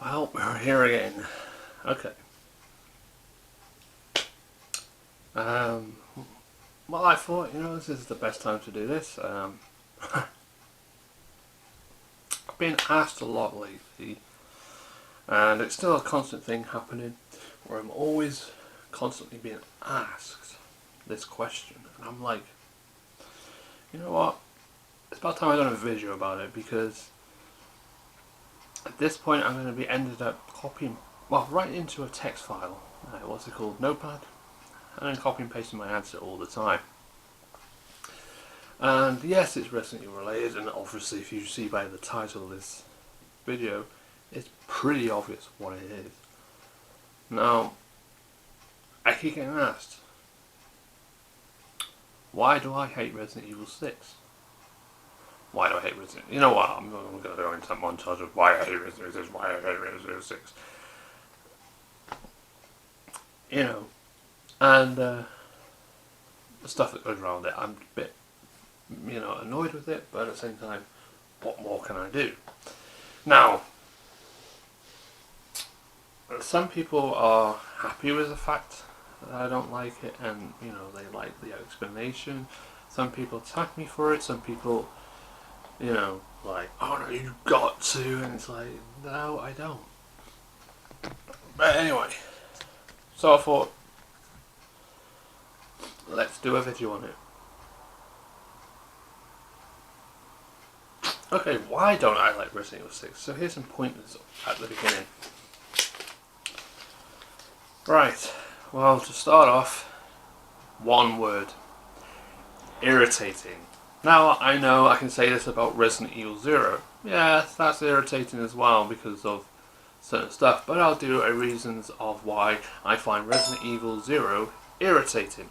Well, we're here again. Okay. Um, well, I thought, this is the best time to do this. I've been asked a lot lately, and it's still a constant thing happening, where I'm always constantly being asked this question. And I'm like, you know what? It's about time I done a video about it, because at this point I'm going to be ended up copying, right into a text file. What's it called? Notepad? And then copy and pasting my answer all the time. And yes, it's Resident Evil related, and obviously if you see by the title of this video, it's pretty obvious what it is. Now, I keep getting asked, why do I hate Resident Evil 6? Why do I hate Resident Evil? You know what, I'm going to go into that montage of why I hate Resident Evil 6, why I hate Resident Evil 6. And the stuff that goes around it, I'm a bit, annoyed with it, but at the same time, what more can I do? Now, some people are happy with the fact that I don't like it, and they like the explanation. Some people attack me for it. Some people, like, oh no, you've got to, and it's like, no, I don't. But anyway, so I thought, let's do a video on it. Okay, why don't I like Resident Evil 6? So here's some pointers at the beginning. Right, well, to start off, one word. Irritating. Now, I know I can say this about Resident Evil 0. Yes, that's irritating as well because of certain stuff, but I'll do a reasons of why I find Resident Evil 0 irritating.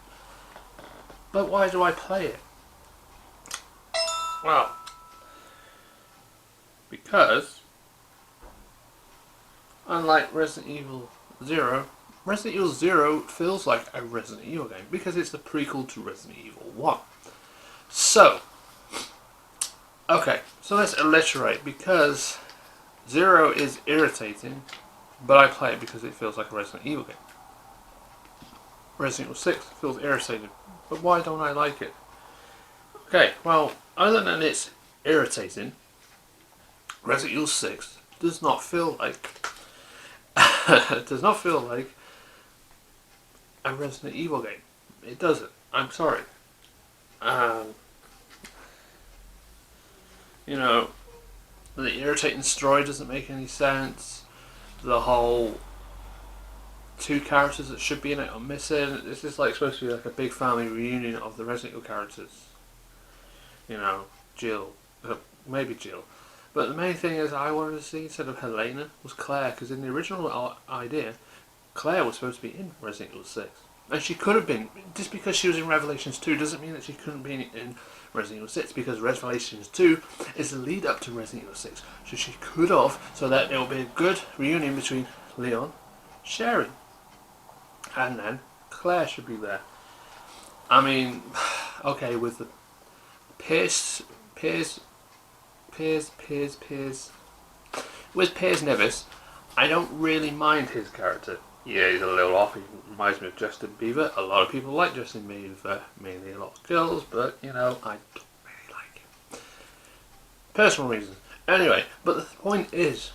But why do I play it? Well, because unlike Resident Evil 0, Resident Evil 0 feels like a Resident Evil game because it's the prequel to Resident Evil 1. So, okay, so let's alliterate, because 0 is irritating, but I play it because it feels like a Resident Evil game. Resident Evil 6 feels irritating, but why don't I like it? Okay, well, other than it's irritating, Resident Evil 6 does not feel like a Resident Evil game. It doesn't. I'm sorry. The irritating story doesn't make any sense. The whole two characters that should be in it are missing. This is like supposed to be like a big family reunion of the Resident Evil characters. Jill, maybe Jill. But the main thing is I wanted to see, instead of Helena, was Claire, because in the original idea, Claire was supposed to be in Resident Evil 6. And she could have been. Just because she was in Revelations 2 doesn't mean that she couldn't be in Resident Evil 6, because Revelations 2 is the lead up to Resident Evil 6. So she could have, so that it will be a good reunion between Leon, Sherry, and then Claire should be there. I mean, okay, with the Piers Nevis, I don't really mind his character. Yeah, he's a little off. He reminds me of Justin Bieber. A lot of people like Justin Bieber, mainly a lot of girls, but I don't really like him. Personal reasons. Anyway, but the point is,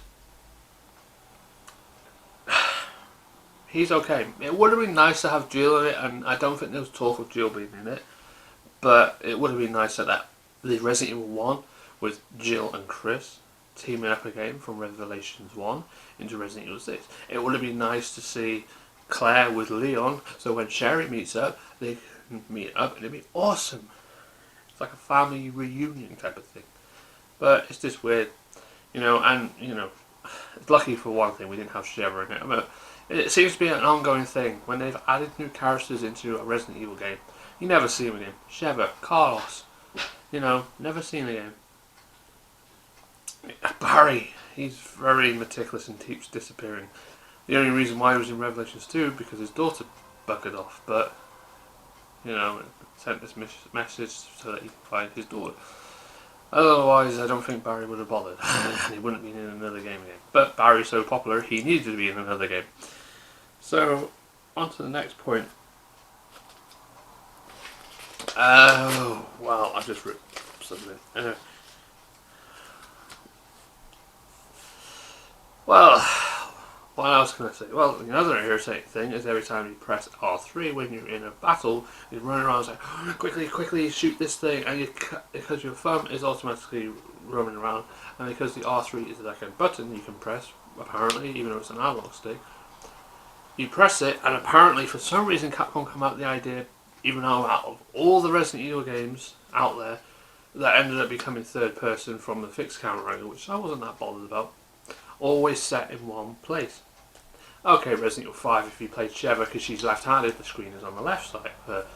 he's okay. It would have been nice to have Jill in it, and I don't think there was talk of Jill being in it, but it would have been nice that the Resident Evil 1 with Jill and Chris teaming up again from Revelations 1 into Resident Evil 6. It would have been nice to see Claire with Leon, so when Sherry meets up, they can meet up and it'd be awesome. It's like a family reunion type of thing. But it's just weird, it's lucky for one thing we didn't have Sheva in it, but it seems to be an ongoing thing. When they've added new characters into a Resident Evil game, you never see them again. Sheva, Carlos, never seen again. Barry, he's very meticulous and keeps disappearing. The only reason why he was in Revelations 2 because his daughter buggered off, but sent this message so that he can find his daughter. Otherwise, I don't think Barry would have bothered. He wouldn't be in another game again. But Barry's so popular, he needed to be in another game. So, on to the next point. Oh, well, I've just ripped something. Well, what else can I say? Well, another irritating thing is every time you press R3 when you're in a battle, you run around and say, quickly, quickly, shoot this thing, and because your thumb is automatically roaming around, and because the R3 is like a button you can press, apparently, even though it's an analog stick, you press it, and apparently for some reason Capcom come out with the idea, even though out of all the Resident Evil games out there, that ended up becoming third person from the fixed camera angle, which I wasn't that bothered about, always set in one place. Okay, Resident Evil 5, if you played Sheva, because she's left-handed, the screen is on the left side. But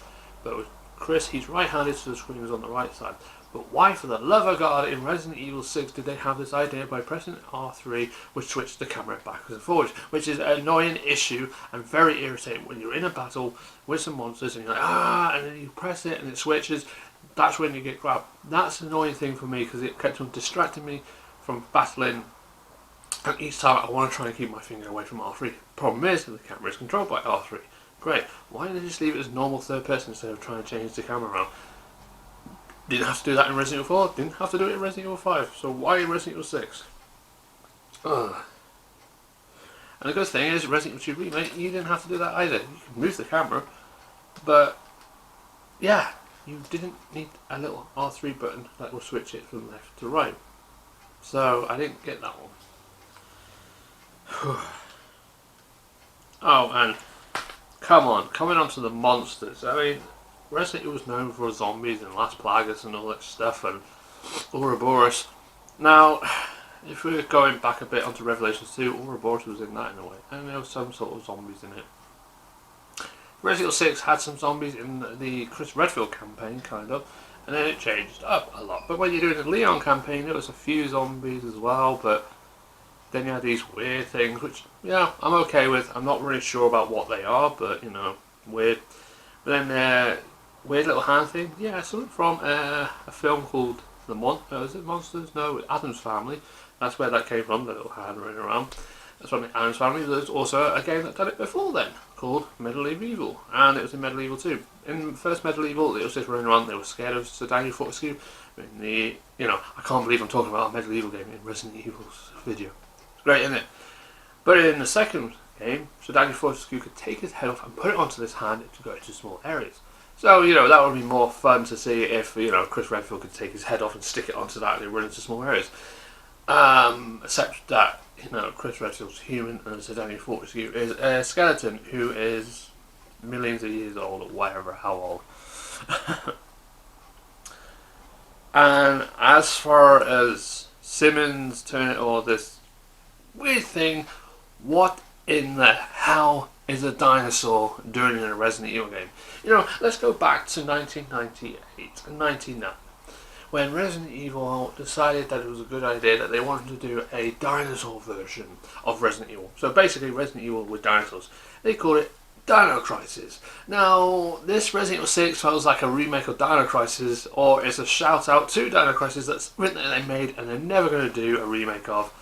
with Chris, he's right-handed, so the screen is on the right side. But why, for the love of God, in Resident Evil 6 did they have this idea by pressing R3, which switched the camera backwards and forwards, which is an annoying issue and very irritating when you're in a battle with some monsters and you're like, and then you press it and it switches. That's when you get grabbed. That's an annoying thing for me because it kept on distracting me from battling. And each time I want to try and keep my finger away from R3. Problem is that the camera is controlled by R3. Great. Why did they just leave it as normal third person instead of trying to change the camera around? Didn't have to do that in Resident Evil 4. Didn't have to do it in Resident Evil 5. So why in Resident Evil 6? Ugh. And the good thing is, Resident Evil 2 Remake, you didn't have to do that either. You can move the camera, but yeah, you didn't need a little R3 button that will switch it from left to right. So I didn't get that one. Oh, and come on, coming on to the monsters. I mean, Resident Evil was known for zombies and Las Plagas and all that stuff, and Ouroboros. Now, if we're going back a bit onto Revelations 2, Ouroboros was in that in a way, and there was some sort of zombies in it. Resident Evil 6 had some zombies in the Chris Redfield campaign, kind of, and then it changed up a lot. But when you're doing the Leon campaign, there was a few zombies as well, but then you had these weird things, which, yeah, I'm okay with. I'm not really sure about what they are, but, you know, weird. But then, weird little hand thing. Yeah, something from a film called is it Monsters? No, Addams Family. That's where that came from, the little hand running around. That's from the Addams Family. There's also a game that did it before then, called Medieval Evil, and it was in Medieval 2. In the first Medieval, it was just running around, they were scared of Sir Daniel Fortescue. I can't believe I'm talking about a Medieval game in Resident Evil's video. Great, isn't it? But in the second game, Sir Daniel Fortescue could take his head off and put it onto this hand to go into small areas. So, that would be more fun to see if, Chris Redfield could take his head off and stick it onto that and run into small areas. Except that, Chris Redfield's human and Sir Daniel Fortescue is a skeleton who is millions of years old or whatever, how old. And as far as Simmons turning all this weird thing, what in the hell is a dinosaur doing in a Resident Evil game? Let's go back to 1998 and 1999, when Resident Evil decided that it was a good idea that they wanted to do a dinosaur version of Resident Evil. So basically Resident Evil with dinosaurs. They called it Dino Crisis. Now, this Resident Evil 6 feels like a remake of Dino Crisis, or it's a shout out to Dino Crisis that's written that they made and they're never going to do a remake of,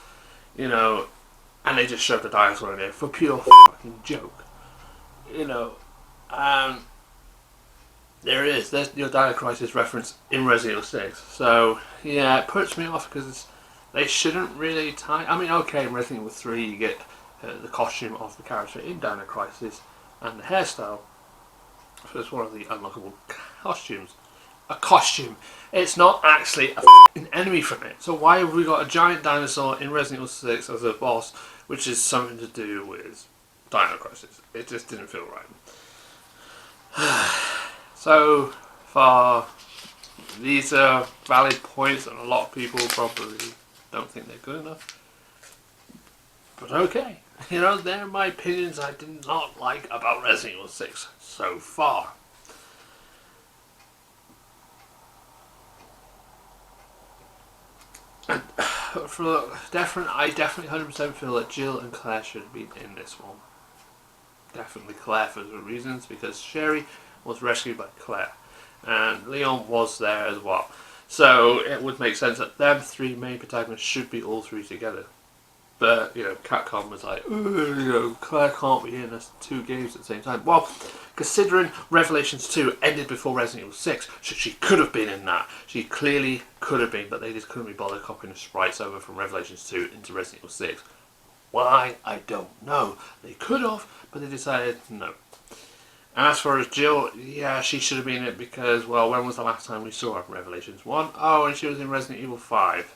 and they just shoved a dinosaur in there for pure fucking joke. There it is, there's your Dino Crisis reference in Resident Evil 6. So, yeah, it puts me off because they shouldn't really tie. I mean, okay, in Resident Evil 3 you get the costume of the character in Dino Crisis and the hairstyle. So it's one of the unlockable costumes. A costume. It's not actually an enemy from it. So why have we got a giant dinosaur in Resident Evil 6 as a boss, which is something to do with Dino Crisis? It just didn't feel right. So far, these are valid points, and a lot of people probably don't think they're good enough. But okay, they're my opinions I did not like about Resident Evil 6 so far. And I definitely 100% feel that Jill and Claire should have been in this one. Definitely Claire for the reasons, because Sherry was rescued by Claire and Leon was there as well. So it would make sense that them three main protagonists should be all three together. But, Capcom was like, Claire can't be in two games at the same time. Well, considering Revelations 2 ended before Resident Evil 6, so she could have been in that. She clearly could have been, but they just couldn't be bothered copying the sprites over from Revelations 2 into Resident Evil 6. Why? I don't know. They could have, but they decided no. And as far as Jill, yeah, she should have been in it because, well, when was the last time we saw her? Revelations 1? Oh, and she was in Resident Evil 5.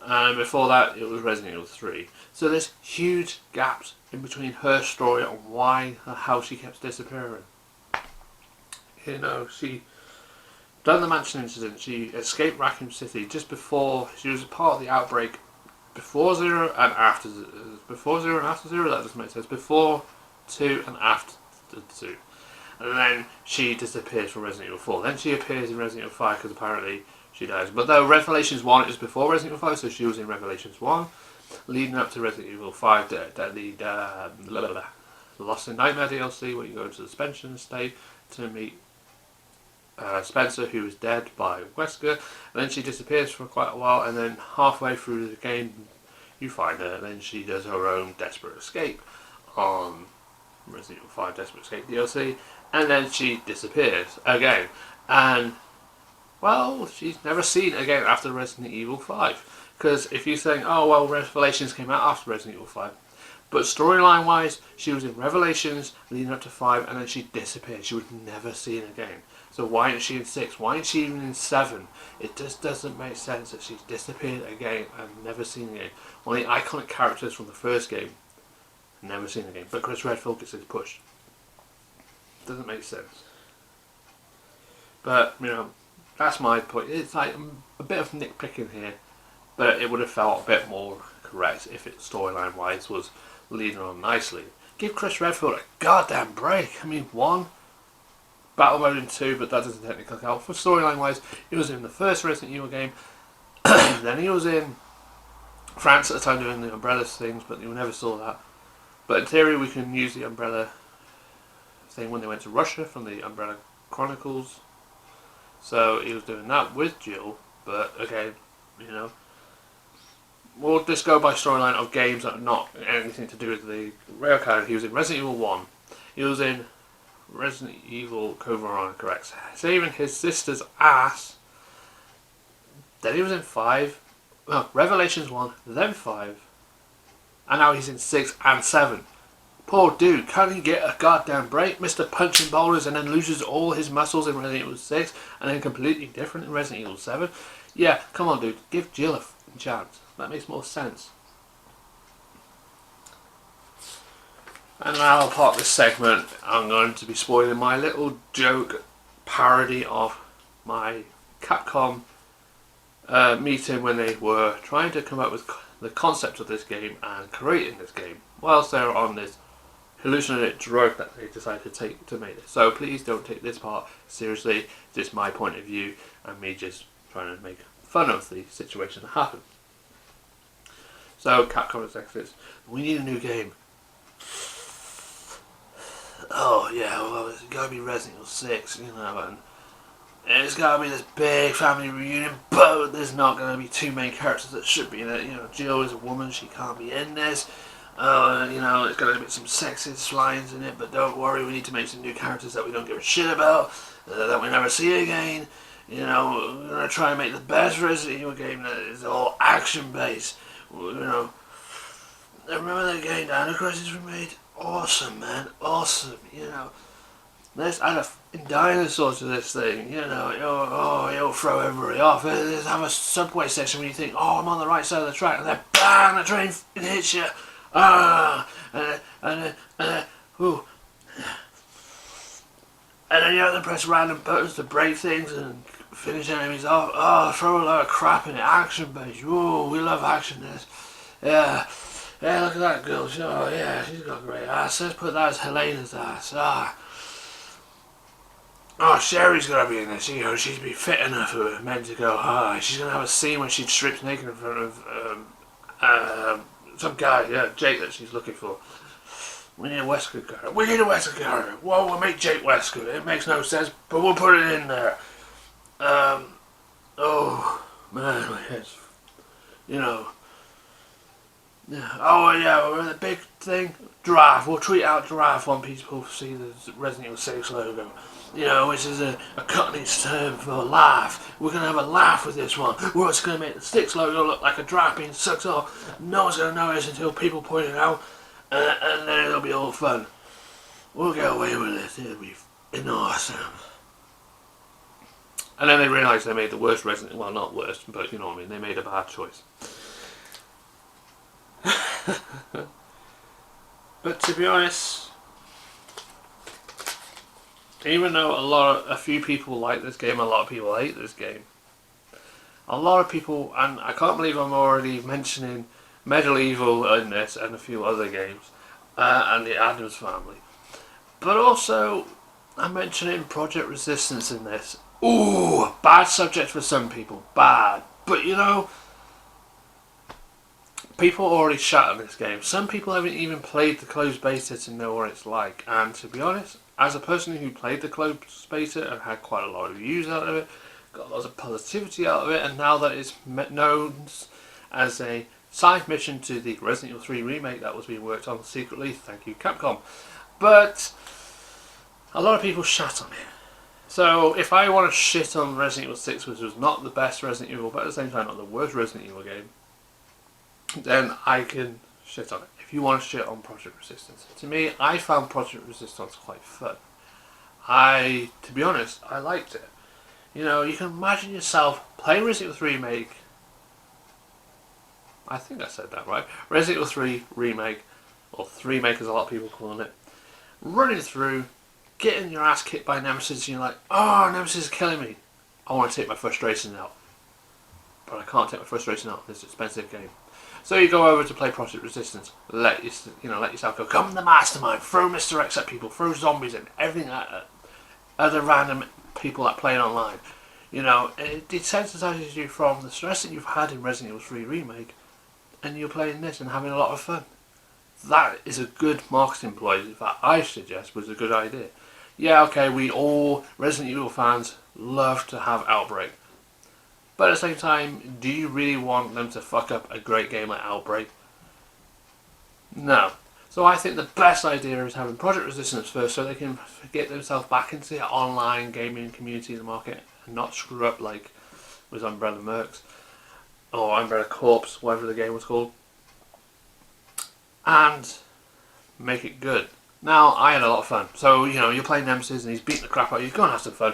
And before that, it was Resident Evil 3. So there's huge gaps in between her story and how she kept disappearing. She done the mansion incident. She escaped Raccoon City just before. She was a part of the outbreak before Zero and after. Before Zero and after Zero. That doesn't make sense. Before 2 and after 2. And then she disappears from Resident Evil 4. Then she appears in Resident Evil 5 because apparently she dies. But though Revelations 1 is before Resident Evil 5, so she was in Revelations 1, leading up to Resident Evil 5, the Lost in Nightmare DLC, where you go into the suspension state to meet Spencer, who is dead by Wesker. And then she disappears for quite a while, and then halfway through the game, you find her, and then she does her own Desperate Escape on Resident Evil 5 Desperate Escape DLC, and then she disappears again. And well, she's never seen again after Resident Evil 5. Because if you're saying, oh well, Revelations came out after Resident Evil 5. But storyline wise, she was in Revelations leading up to 5 and then she disappeared. She was never seen again. So why isn't she in 6? Why isn't she even in 7? It just doesn't make sense that she's disappeared again and never seen again. One of the iconic characters from the first game, never seen again. But Chris Redfield gets his push. Doesn't make sense. But, that's my point. It's like a bit of nitpicking here, but it would have felt a bit more correct if it storyline wise was leading on nicely. Give Chris Redfield a goddamn break. I mean, 1 battle mode in 2, but that doesn't technically count. For storyline wise, he was in the first Resident Evil game, then he was in France at the time doing the Umbrella things, but you never saw that. But in theory, we can use the Umbrella thing when they went to Russia from the Umbrella Chronicles. So he was doing that with Jill, but again, we'll just go by storyline of games that are not anything to do with the rail canon. He was in Resident Evil 1, he was in Resident Evil Code Veronica, correct, saving his sister's ass, then he was in 5, well, Revelations 1, then 5, and now he's in 6 and 7. Poor dude, can't he get a goddamn break? Mr. Punching Boulders and then loses all his muscles in Resident Evil 6 and then completely different in Resident Evil 7. Yeah, come on dude, give Jill a chance. That makes more sense. And now, part of this segment, I'm going to be spoiling my little joke parody of my Capcom meeting when they were trying to come up with the concept of this game and creating this game whilst they were on this hallucinogenic drug that they decided to take to make this. So please don't take this part seriously. It's just my point of view and me just trying to make fun of the situation that happened. So Capcom executives, we need a new game. Oh yeah, well it's got to be Resident Evil 6, and it's got to be this big family reunion, but there's not going to be 2 main characters that should be in it. Jill is a woman, she can't be in this. It's going to be some sexist lines in it, but don't worry, we need to make some new characters that we don't give a shit about, that we never see again. We're going to try and make the best Resident Evil game that is all action based. Remember that game Dino Crisis we made? Awesome, man, awesome. Let's add a dinosaur to this thing. It'll throw everybody off. Let's have a subway section where you think, oh, I'm on the right side of the track, and then bang, the train hits you. Ooh. And then you have to press random buttons to break things and finish enemies off. Oh, throw a lot of crap in it. Action based. Ooh, we love action this. Yeah. Yeah, look at that girl. Oh, yeah, she's got great ass. Let's put that as Helena's ass. Oh, Sherry's got to be in this. She's be fit enough for men to go, she's going to have a scene where she strips naked in front of some guy, Jake, that she's looking for. We need a Wesker character. We need a Wesker character. Well, we'll make Jake Wesker. It makes no sense, but we'll put it in there. Oh man, my head's, you know. Yeah. Oh yeah, we're the big thing. Giraffe. We'll tweet out giraffe when people see the Resident Evil 6 logo. You know, which is a cutting term for laugh. We're gonna have a laugh with this one. We're just gonna make the 6 logo look like a giraffe being sucked off. No one's gonna notice until people point it out, and then it'll be all fun. We'll get away with it. It'll be awesome. And then they realised they made the worst Resident Evil. Well, not worst, but you know what I mean. They made a bad choice. But to be honest, even though a few people like this game, a lot of people hate this game. A lot of people, and I can't believe I'm already mentioning Medieval Evil in this and a few other games, and the Addams Family. But also, I'm mentioning Project Resistance in this. Ooh, bad subject for some people, bad. But you know, people already shat on this game. Some people haven't even played the closed beta to know what it's like. And to be honest, as a person who played the closed beta and had quite a lot of views out of it, got lots of positivity out of it, and now that it's known as a side mission to the Resident Evil 3 remake that was being worked on secretly, thank you Capcom. But a lot of people shat on it. So if I want to shit on Resident Evil 6, which was not the best Resident Evil, but at the same time not the worst Resident Evil game, then I can shit on it. If you want to shit on Project Resistance. To me, I found Project Resistance quite fun. To be honest, I liked it. You know, you can imagine yourself playing Resident Evil 3 Remake. I think I said that right. Resident Evil 3 Remake, or 3 Make as a lot of people call it. Running through, getting your ass kicked by Nemesis, and you're like, oh, Nemesis is killing me. I want to take my frustration out. But I can't take my frustration out in this expensive game. So you go over to play Project Resistance, let yourself go, come the mastermind, throw Mr. X at people, throw zombies and everything at other random people that play online. You know, it desensitizes you from the stress that you've had in Resident Evil 3 Remake, and you're playing this and having a lot of fun. That is a good marketing ploy that I suggest was a good idea. Yeah, okay, we all Resident Evil fans love to have Outbreak. But at the same time, do you really want them to fuck up a great game like Outbreak? No. So I think the best idea is having Project Resistance first so they can get themselves back into the online gaming community in the market and not screw up like with Umbrella Mercs or Umbrella Corps, whatever the game was called. And make it good. Now, I had a lot of fun. So, you know, you're playing Nemesis and he's beating the crap out of you. Go and have some fun.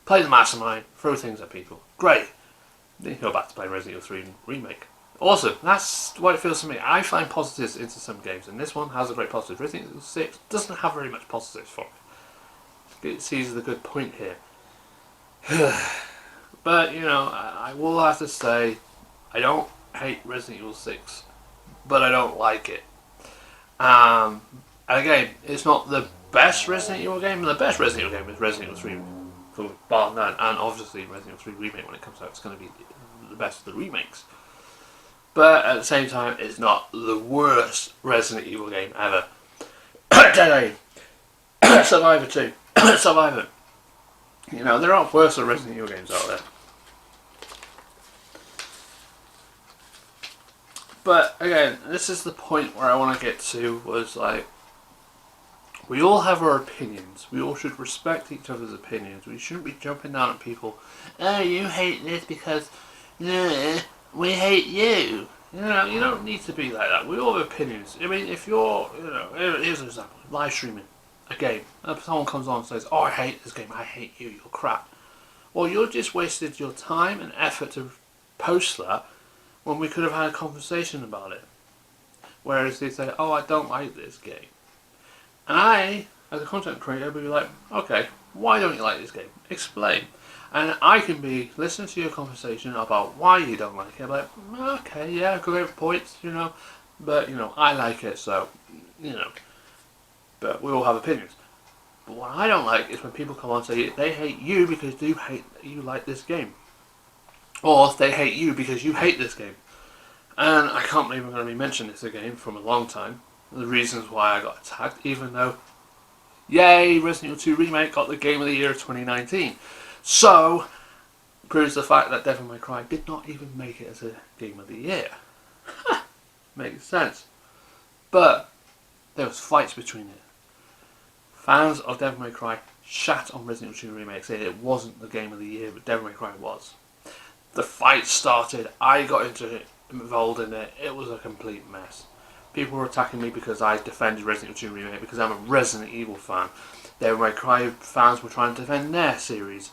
Play the mastermind. Throw things at people. Great. Then you go back to play Resident Evil 3 Remake. Awesome. That's what it feels to me. I find positives into some games, and this one has a great positive. Resident Evil 6 doesn't have very much positives for it. It sees the good point here. But, you know, I will have to say, I don't hate Resident Evil 6, but I don't like it. And again, it's not the best Resident Evil game. The best Resident Evil game is Resident Evil 3 for bar none, and obviously Resident Evil 3 Remake when it comes out, it's going to be the best of the remakes. But at the same time, it's not the worst Resident Evil game ever. Dead Aim, Survivor 2, Survivor. You know, there are worse Resident Evil games out there. But again, this is the point where I want to get to, was like, we all have our opinions. We all should respect each other's opinions. We shouldn't be jumping down at people. Oh, you hate this because we hate you. You know, you don't need to be like that. We all have opinions. I mean, if you're, you know, here's an example. Live streaming a game. If someone comes on and says, oh, I hate this game. I hate you. You're crap. Well, you just wasted your time and effort to post that when we could have had a conversation about it. Whereas they say, oh, I don't like this game. And I, as a content creator, would be like, okay, why don't you like this game? Explain. And I can be listening to your conversation about why you don't like it. I'm like, okay, yeah, great points, you know, but, you know, I like it, so, you know, but we all have opinions. But what I don't like is when people come on and say they hate you because you like this game. Or they hate you because you hate this game. And I can't believe I'm going to be mentioning this again from a long time. The reasons why I got attacked, even though, yay, Resident Evil 2 Remake got the Game of the Year of 2019. So, proves the fact that Devil May Cry did not even make it as a Game of the Year. Makes sense. But there was fights between it. Fans of Devil May Cry shat on Resident Evil 2 Remake, saying it wasn't the Game of the Year, but Devil May Cry was. The fight started, I got involved in it, it was a complete mess. People were attacking me because I defended Resident Evil 2 Remake because I'm a Resident Evil fan. Devil May Cry fans were trying to defend their series,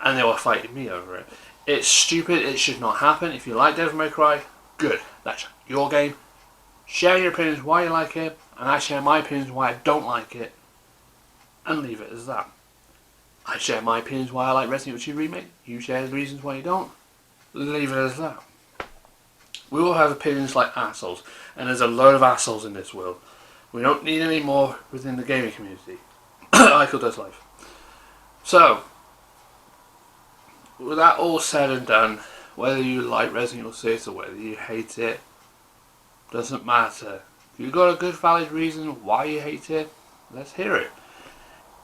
and they were fighting me over it. It's stupid, it should not happen. If you like Devil May Cry, good, that's your game. Share your opinions why you like it, and I share my opinions why I don't like it, and leave it as that. I share my opinions why I like Resident Evil 2 Remake, you share the reasons why you don't, leave it as that. We all have opinions like assholes, and there's a load of assholes in this world. We don't need any more within the gaming community. Eichel does life. So, with that all said and done, whether you like Resident Evil 6 or whether you hate it, doesn't matter. If you've got a good valid reason why you hate it, let's hear it.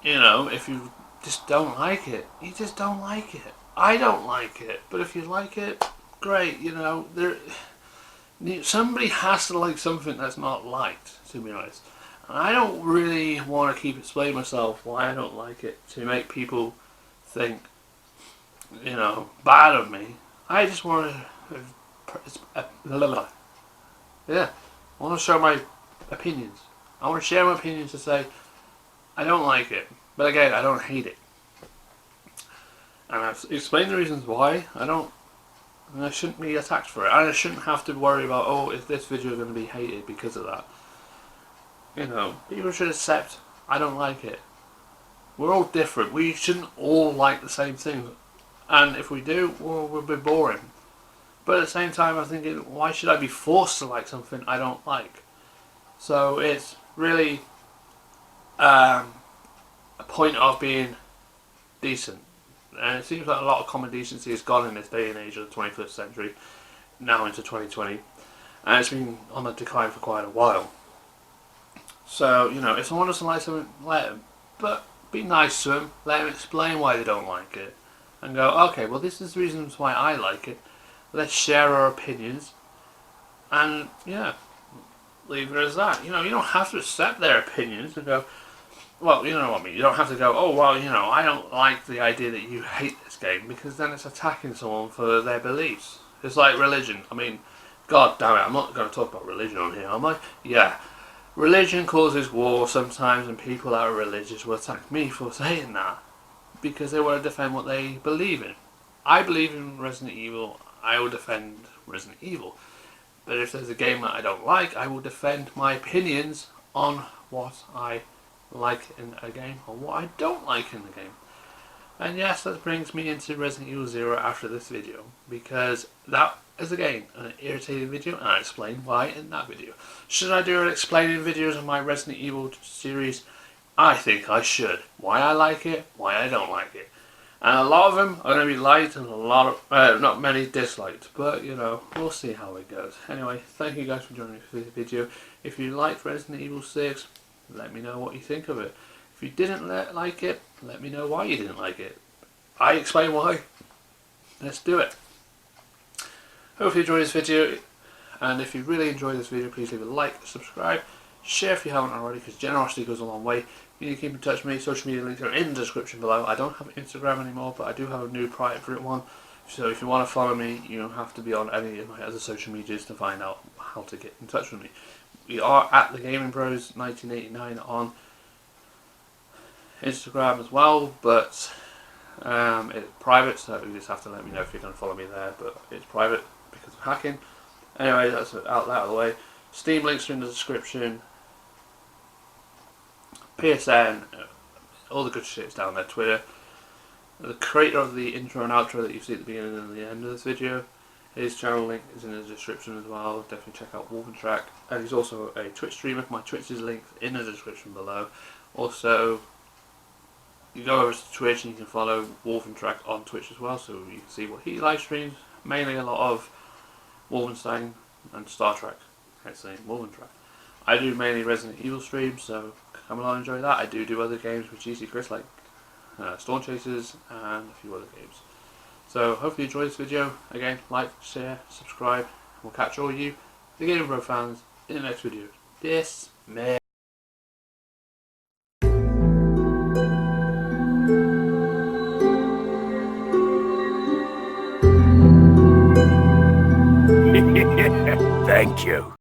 You know, if you just don't like it, you just don't like it. I don't like it, but if you like it, great. You know, somebody has to like something that's not liked, to be honest. And I don't really want to keep explaining myself why I don't like it to make people think, you know, bad of me. I just want to, yeah, I want to show my opinions. I want to share my opinions to say, I don't like it, but again, I don't hate it. And I've explained the reasons why and I shouldn't be attacked for it. And I shouldn't have to worry about, oh, is this video going to be hated because of that? You know, people should accept I don't like it. We're all different. We shouldn't all like the same things. And if we do, well, we'll be boring. But at the same time, I'm thinking, why should I be forced to like something I don't like? So it's really a point of being decent. And it seems like a lot of common decency is gone in this day and age of the 21st century, now into 2020. And it's been on the decline for quite a while. So, you know, if someone doesn't like something, let them. But be nice to them, let them explain why they don't like it. And go, okay, well this is the reasons why I like it. Let's share our opinions. And, yeah, leave it as that. You know, you don't have to accept their opinions and go, well, you know what I mean. You don't have to go, oh, well, you know, I don't like the idea that you hate this game, because then it's attacking someone for their beliefs. It's like religion. I mean, god damn it, I'm not going to talk about religion on here, am I? Yeah. Religion causes war sometimes, and people that are religious will attack me for saying that, because they want to defend what they believe in. I believe in Resident Evil, I will defend Resident Evil. But if there's a game that I don't like, I will defend my opinions on what I like in a game or what I don't like in the game. And yes, that brings me into Resident Evil 0 after this video, because that is again an irritating video, and I explain why in that video. Should I do an explaining videos on my Resident Evil series? I think I should. Why I like it, why I don't like it. And a lot of them are going to be liked and a lot of, not many disliked, but you know, we'll see how it goes. Anyway, thank you guys for joining me for this video. If you liked Resident Evil 6, let me know what you think of it. If you didn't like it, let me know why you didn't like it. I explain why. Let's do it. Hope you enjoyed this video, and if you really enjoyed this video, please leave a like, subscribe, share if you haven't already, because generosity goes a long way. You need to keep in touch with me. Social media links are in the description below. I don't have Instagram anymore, but I do have a new private one. So if you want to follow me, you don't have to be on any of my other social medias to find out how to get in touch with me. We are at the Gaming Bros 1989 on Instagram as well, but it's private, so you just have to let me know if you're going to follow me there. But it's private because of hacking. Anyway, that's out of the way. Steam links are in the description. PSN, all the good shit's down there. Twitter. The creator of the intro and outro that you see at the beginning and the end of this video, his channel link is in the description as well. Definitely check out Wolfentrack. And he's also a Twitch streamer. My Twitch is linked in the description below. Also, you go over to Twitch and you can follow Wolfentrack on Twitch as well, so you can see what he live streams. Mainly a lot of Wolfenstein and Star Trek. Hence the name Wolfentrack. I do mainly Resident Evil streams, so come along and enjoy that. I do other games with GC Chris, like Storm Chasers and a few other games. So hopefully you enjoyed this video. Again, like, share, subscribe. We'll catch all you, the Gaming Bro fans, in the next video. Dismay. Thank you.